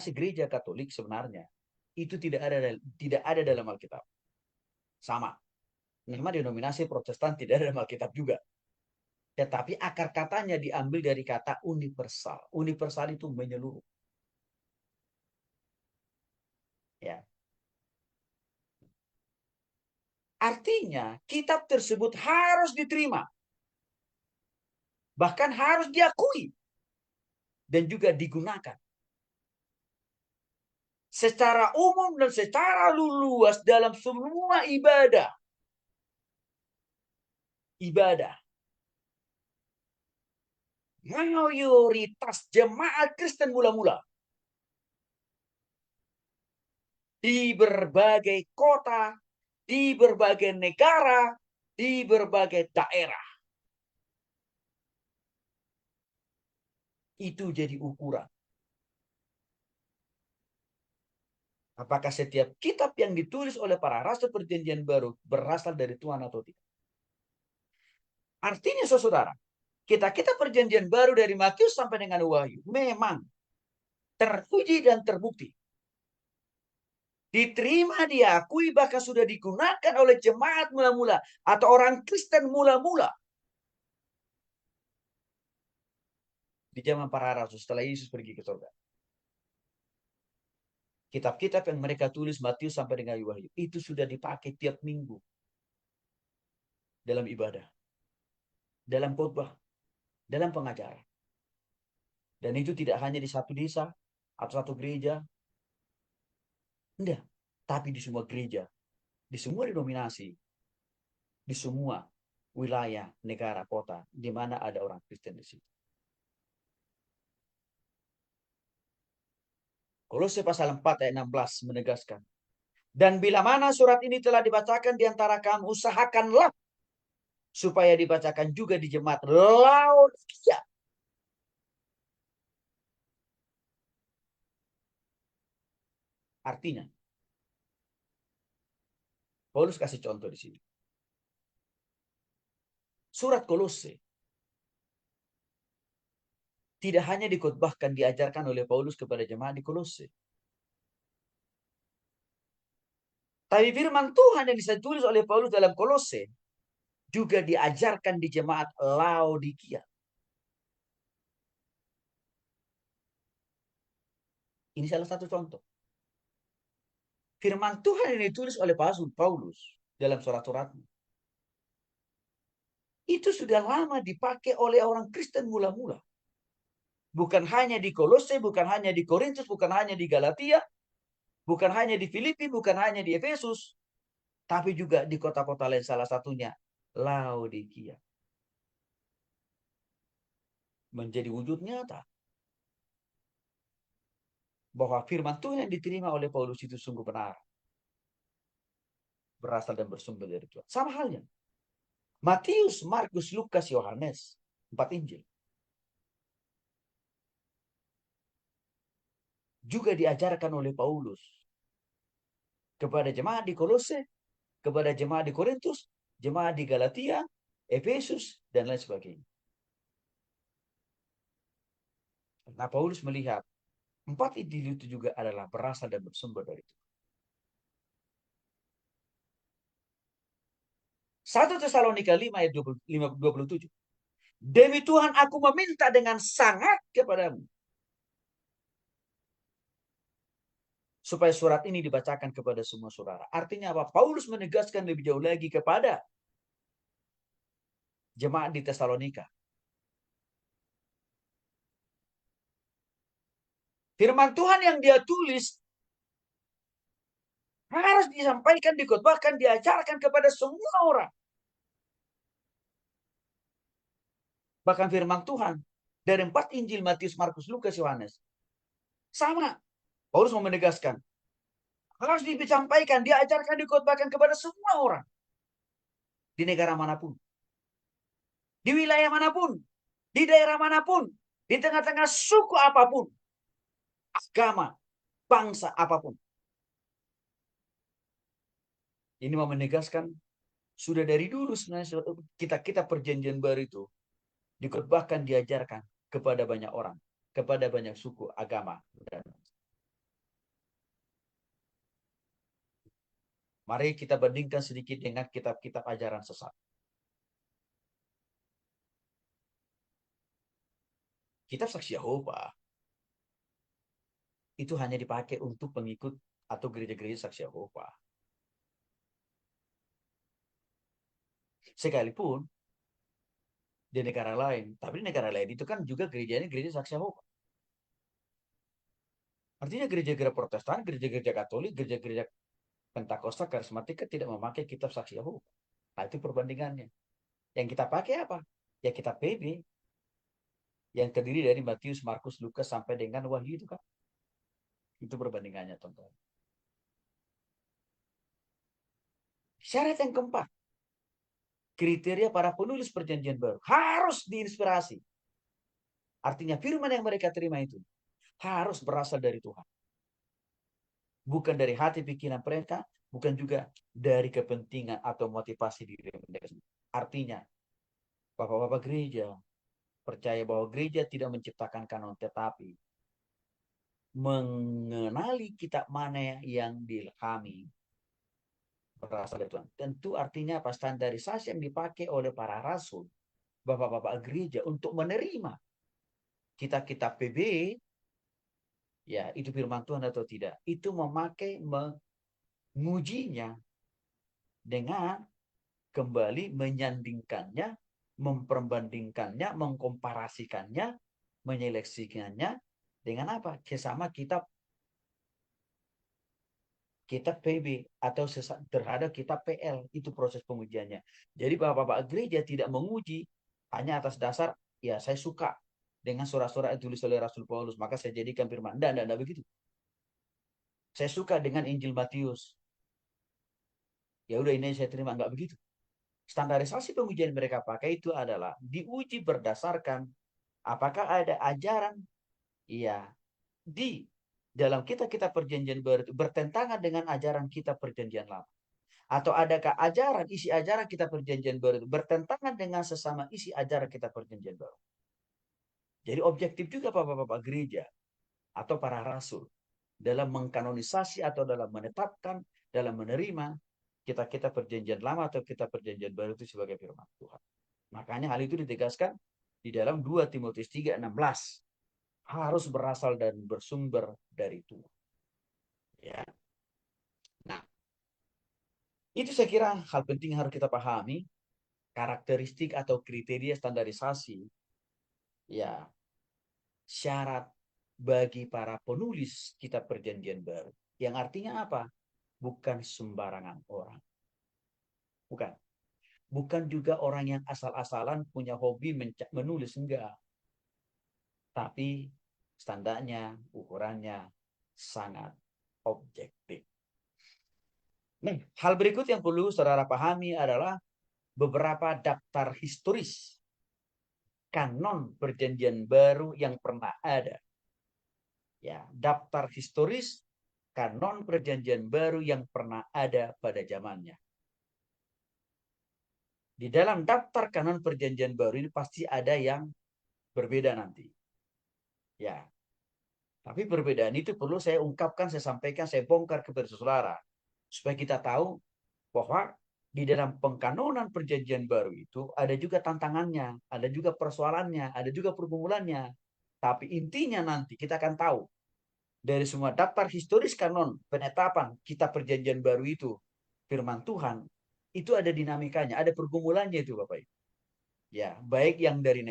denominasi gereja Katolik sebenarnya itu tidak ada dalam Alkitab. Sama. Nama denominasi Protestan tidak ada dalam Alkitab juga. Tetapi akar katanya diambil dari kata universal. Universal itu menyeluruh. Ya. Artinya, kitab tersebut harus diterima. Bahkan harus diakui. Dan juga digunakan. Secara umum dan secara luas dalam semua ibadah. Ibadah. Mayoritas jemaat Kristen mula-mula. Di berbagai kota, di berbagai negara, di berbagai daerah. Itu jadi ukuran. Apakah setiap kitab yang ditulis oleh para rasul perjanjian baru berasal dari Tuhan atau tidak? Artinya saudara, kita perjanjian baru dari Matius sampai dengan Wahyu memang teruji dan terbukti. Diterima, diakui, bahkan sudah digunakan oleh jemaat mula-mula atau orang Kristen mula-mula. Di zaman para rasul setelah Yesus pergi ke surga. Kitab-kitab yang mereka tulis Matius sampai dengan Wahyu itu sudah dipakai tiap minggu dalam ibadah, dalam khotbah, dalam pengajaran. Dan itu tidak hanya di satu desa atau satu gereja, enggak, tapi di semua gereja, di semua denominasi, di semua wilayah, negara, kota, di mana ada orang Kristen di situ. Kolose pasal 4 ayat 16 menegaskan, dan bila mana surat ini telah dibacakan di antara kamu, usahakanlah supaya dibacakan juga di jemaat Laodikia. Artinya, Paulus kasih contoh di sini. Surat Kolose tidak hanya dikhotbahkan, diajarkan oleh Paulus kepada jemaat di Kolose. Tapi firman Tuhan yang ditulis oleh Paulus dalam Kolose juga diajarkan di jemaat Laodikia. Ini salah satu contoh. Firman Tuhan yang ditulis oleh Paulus dalam surat-suratnya itu sudah lama dipakai oleh orang Kristen mula-mula. Bukan hanya di Kolose, bukan hanya di Korintus, bukan hanya di Galatia, bukan hanya di Filipi, bukan hanya di Efesus, tapi juga di kota-kota lain, salah satunya Laodikia. Menjadi wujud nyata bahwa firman Tuhan yang diterima oleh Paulus itu sungguh benar. Berasal dan bersumber dari Tuhan. Sama halnya. Matius, Markus, Lukas, Yohanes. 4 Injil. Juga diajarkan oleh Paulus kepada jemaat di Kolose, kepada jemaat di Korintus, jemaat di Galatia, Efesus, dan lain sebagainya. Nah, Paulus melihat 4 Injil itu juga adalah berasal dan bersumber dari itu. 1 Tesalonika 5 ayat 27. Demi Tuhan aku meminta dengan sangat kepadamu, supaya surat ini dibacakan kepada semua saudara. Artinya apa? Paulus menegaskan lebih jauh lagi kepada jemaat di Tesalonika. Firman Tuhan yang dia tulis harus disampaikan, dikhotbahkan, diajarkan kepada semua orang. Bahkan firman Tuhan dari 4 Injil Matius, Markus, Lukas, Yohanes sama. Paulus mau menegaskan harus disampaikan, diajarkan, dikhotbahkan kepada semua orang di negara manapun, di wilayah manapun, di daerah manapun, di tengah-tengah suku apapun, agama, bangsa apapun. Ini mau menegaskan sudah dari dulu sebenarnya kita perjanjian baru itu dikhotbahkan, diajarkan kepada banyak orang, kepada banyak suku, agama. Mari kita bandingkan sedikit dengan kitab-kitab ajaran sesat. Kitab Saksi Yehova itu hanya dipakai untuk pengikut atau gereja-gereja Saksi Yehova. Sekalipun di negara lain, tapi di negara lain itu kan juga gerejanya gereja Saksi Yehova. Artinya gereja-gereja Protestan, gereja-gereja Katolik, gereja-gereja Pentakosta, Karismatika tidak memakai kitab Saksi Yehova. Nah, itu perbandingannya. Yang kita pakai apa? Ya kitab PB yang terdiri dari Matius, Markus, Lukas sampai dengan Wahyu itu kan. Itu perbandingannya, teman-teman. Syarat yang keempat, kriteria para penulis perjanjian baru harus diinspirasi. Artinya firman yang mereka terima itu harus berasal dari Tuhan. Bukan dari hati pikiran mereka, bukan juga dari kepentingan atau motivasi diri mereka. Artinya, Bapak-bapak gereja percaya bahwa gereja tidak menciptakan kanon, tetapi mengenali kitab mana yang diilhami berasal dari Tuhan. Tentu artinya apa? Standarisasi yang dipakai oleh para rasul, bapak-bapak gereja untuk menerima kitab-kitab PB, ya itu firman Tuhan atau tidak, itu memakai mengujinya dengan kembali menyandingkannya, memperbandingkannya, mengkomparasikannya, menyeleksikannya dengan apa? Sesama kitab PB atau terhadap kitab PL. Itu proses pengujiannya. Jadi bapak-bapak gereja tidak menguji hanya atas dasar ya saya suka dengan surat-surat yang ditulis oleh Rasul Paulus, maka saya jadikan firman. Tidak begitu. Saya suka dengan Injil Matius. Ya udah ini saya terima, enggak begitu. Standarisasi pengujian mereka pakai itu adalah diuji berdasarkan apakah ada ajaran ya di dalam kitab-kitab perjanjian baru itu bertentangan dengan ajaran kitab perjanjian lama. Atau adakah isi ajaran kitab perjanjian baru itu bertentangan dengan sesama isi ajaran kitab perjanjian baru. Jadi objektif juga bapak-bapak gereja atau para rasul dalam mengkanonisasi atau dalam menetapkan, dalam menerima kitab-kitab perjanjian lama atau kitab perjanjian baru itu sebagai firman Tuhan. Makanya hal itu ditegaskan di dalam 2 Timotius 3:16. Harus berasal dan bersumber dari Tuhan. Ya. Nah, itu saya kira hal penting yang harus kita pahami, karakteristik atau kriteria standarisasi, ya, syarat bagi para penulis kitab perjanjian baru. Yang artinya apa? Bukan sembarangan orang. Bukan. Bukan juga orang yang asal-asalan punya hobi menulis, enggak. Tapi standarnya, ukurannya sangat objektif. Nah, hal berikut yang perlu saudara pahami adalah beberapa daftar historis kanon perjanjian baru yang pernah ada. Ya, daftar historis kanon perjanjian baru yang pernah ada pada zamannya. Di dalam daftar kanon perjanjian baru ini pasti ada yang berbeda nanti. Ya. Tapi perbedaan itu perlu saya ungkapkan, saya sampaikan, saya bongkar kepada saudara. Supaya kita tahu bahwa di dalam pengkanonan perjanjian baru itu ada juga tantangannya, ada juga persoalannya, ada juga pergumulannya. Tapi intinya nanti kita akan tahu dari semua daftar historis kanon penetapan kitab perjanjian baru itu firman Tuhan, itu ada dinamikanya, ada pergumulannya itu Bapak Ibu. Ya, baik yang dari